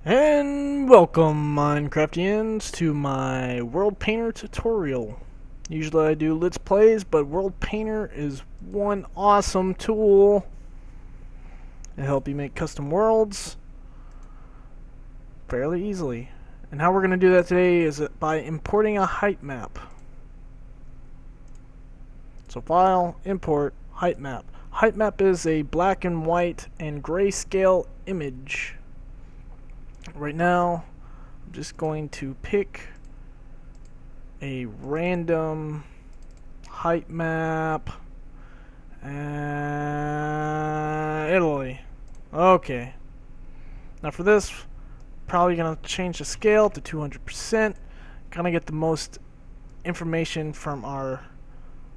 And welcome, Minecraftians, to my World Painter tutorial. Usually I do Let's Plays, but World Painter is one awesome tool to help you make custom worlds fairly easily. And how we're going to do that today is by importing a height map. So File, Import, Height Map. Height map is a black and white and grayscale image. Right now, I'm just going to pick a random height map. Italy. Okay. Now for this, probably going to change the scale to 200%. Gonna get the most information from our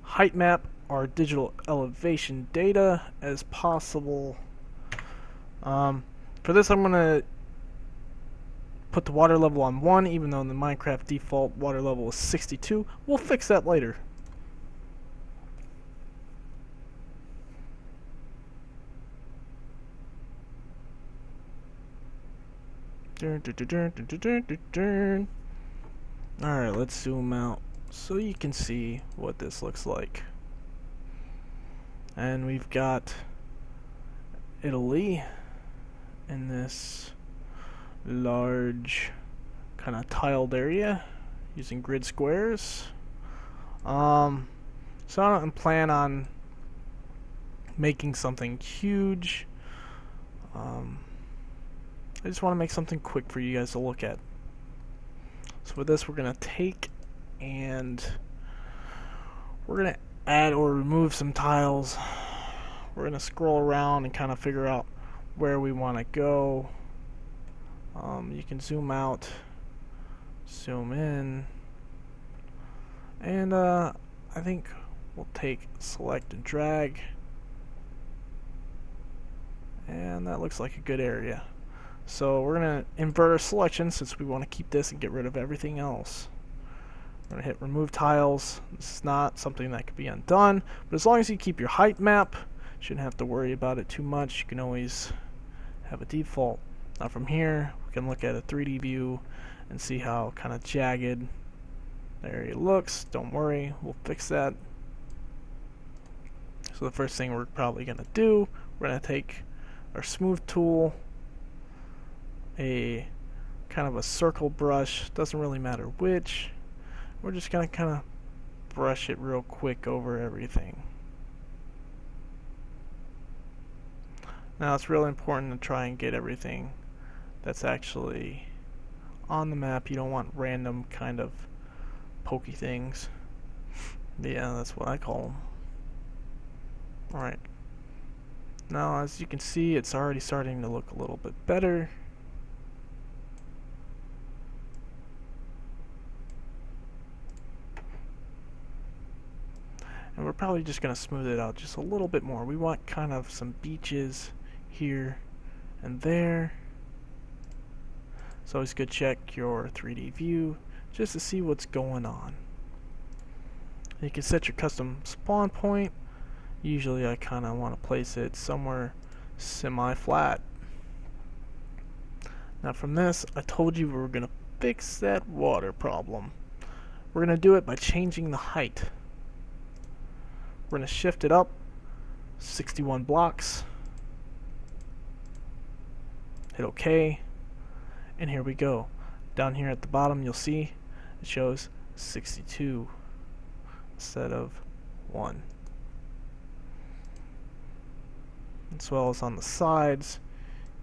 height map, our digital elevation data as possible. For this, I'm going to put the water level on 1, even though in the Minecraft default water level is 62. We'll fix that later. Alright, let's zoom out so you can see what this looks like. And we've got Italy in this large kind of tiled area using grid squares. So I don't plan on making something huge. I just want to make something quick for you guys to look at. So with this, we're going to take and we're going to add or remove some tiles. We're going to scroll around and kind of figure out where we want to go. You can zoom out, zoom in, and I think we'll take select and drag, and that looks like a good area. So we're going to invert our selection since we want to keep this and get rid of everything else. We're going to hit remove tiles. This is not something that could be undone, but as long as you keep your height map, you shouldn't have to worry about it too much. You can always have a default. Now from here, we can look at a 3D view and see how kind of jagged the area looks. Don't worry, we'll fix that. So the first thing we're probably going to do, we're going to take our smooth tool, a kind of a circle brush, doesn't really matter which. We're just going to kind of brush it real quick over everything. Now it's really important to try and get everything that's actually on the map. You don't want random kind of pokey things. Yeah, that's what I call them. Alright. Now as you can see, it's already starting to look a little bit better. And we're probably just going to smooth it out just a little bit more. We want kind of some beaches here and there. It's always good to check your 3D view just to see what's going on. You can set your custom spawn point. Usually I kind of want to place it somewhere semi-flat. Now from this, I told you we were going to fix that water problem. We're going to do it by changing the height. We're going to shift it up 61 blocks. Hit OK. And here we go. Down here at the bottom, you'll see it shows 62 instead of 1. As well as on the sides,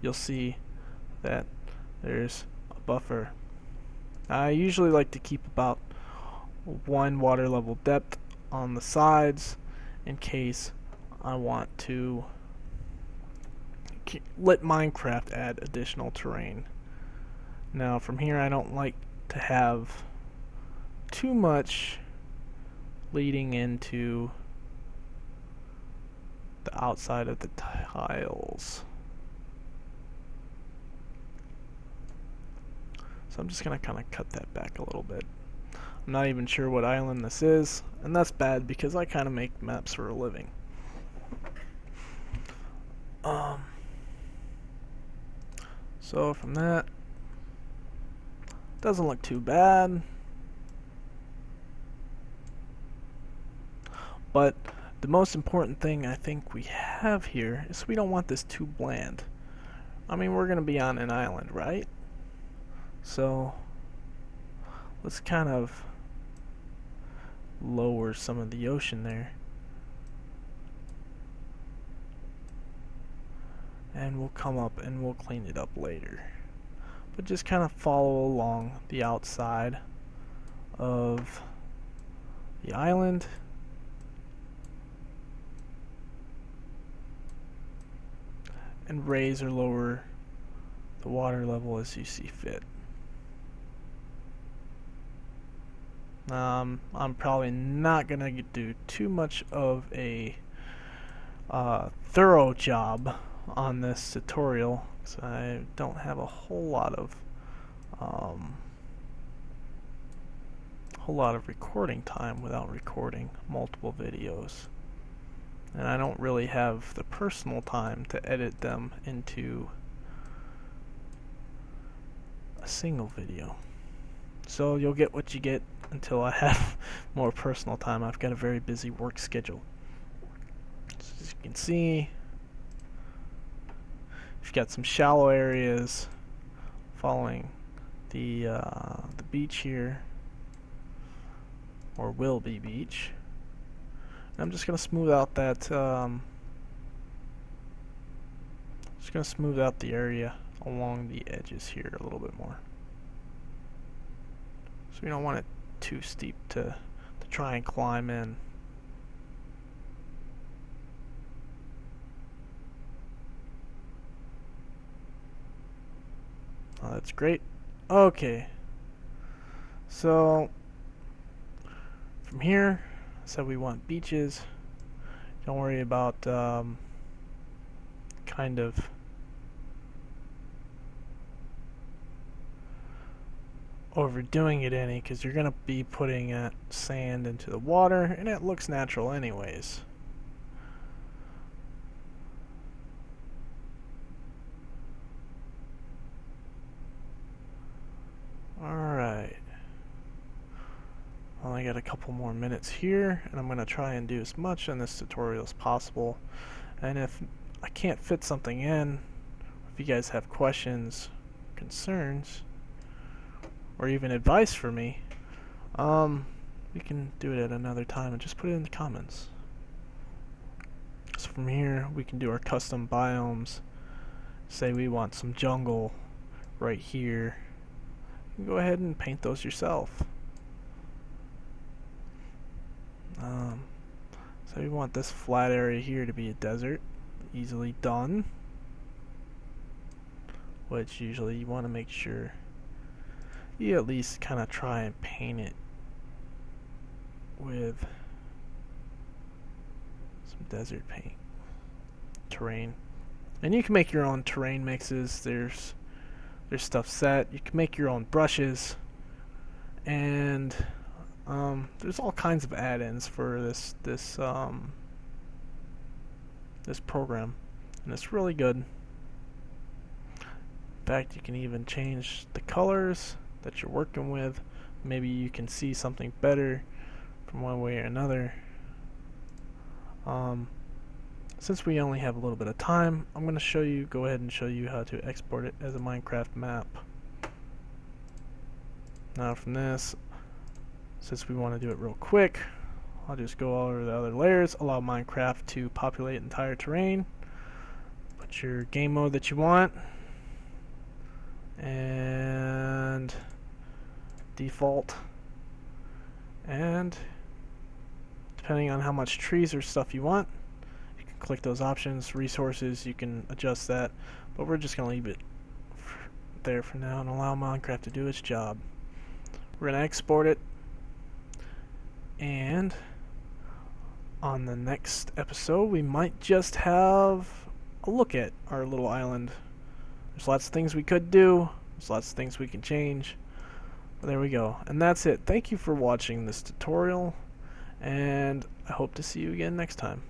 you'll see that there's a buffer. I usually like to keep about 1 water level depth on the sides in case I want to let Minecraft add additional terrain. Now from here, I don't like to have too much leading into the outside of the tiles. So I'm just going to kind of cut that back a little bit. I'm not even sure what island this is, and that's bad because I kind of make maps for a living. So from that, Doesn't look too bad. But the most important thing I think we have here is we don't want this too bland. I mean, we're going to be on an island, right? So let's kind of lower some of the ocean there. And we'll come up and we'll clean it up later. But just kind of follow along the outside of the island. And raise or lower the water level as you see fit. I'm probably not going to do too much of a thorough job on this tutorial because I don't have a whole lot of recording time without recording multiple videos, and I don't really have the personal time to edit them into a single video. So you'll get what you get until I have more personal time. I've got a very busy work schedule. So as you can see, you've got some shallow areas following the beach here, or will be beach. And I'm just gonna smooth out that. Just gonna smooth out the area along the edges here a little bit more. So we don't want it too steep to try and climb in. Oh, that's great. Okay. So from here, so we want beaches. Don't worry about kind of overdoing it any, because you're going to be putting sand into the water and it looks natural anyways. Alright, well, I got a couple more minutes here and I'm going to try and do as much in this tutorial as possible, and if I can't fit something in, if you guys have questions, concerns, or even advice for me, we can do it at another time and just put it in the comments. So from here we can do our custom biomes. Say we want some jungle right here, you can go ahead and paint those yourself. So we want this flat area here to be a desert. Easily done, which usually you want to make sure you at least kind of try and paint it with some desert paint terrain. And you can make your own terrain mixes. There's stuff set. You can make your own brushes, and there's all kinds of add-ins for this program, and it's really good. In fact, you can even change the colors that you're working with. Maybe you can see something better from one way or another. Since we only have a little bit of time, I'm going to go ahead and show you how to export it as a Minecraft map. Now from this, since we want to do it real quick, I'll just go over the other layers, allow Minecraft to populate entire terrain, put your game mode that you want, and default, and depending on how much trees or stuff you want, you can click those options. Resources, you can adjust that, but we're just going to leave it there for now and allow Minecraft to do its job. We're going to export it, and on the next episode we might just have a look at our little island. There's lots of things we could do, there's lots of things we can change, but there we go. And that's it. Thank you for watching this tutorial, and I hope to see you again next time.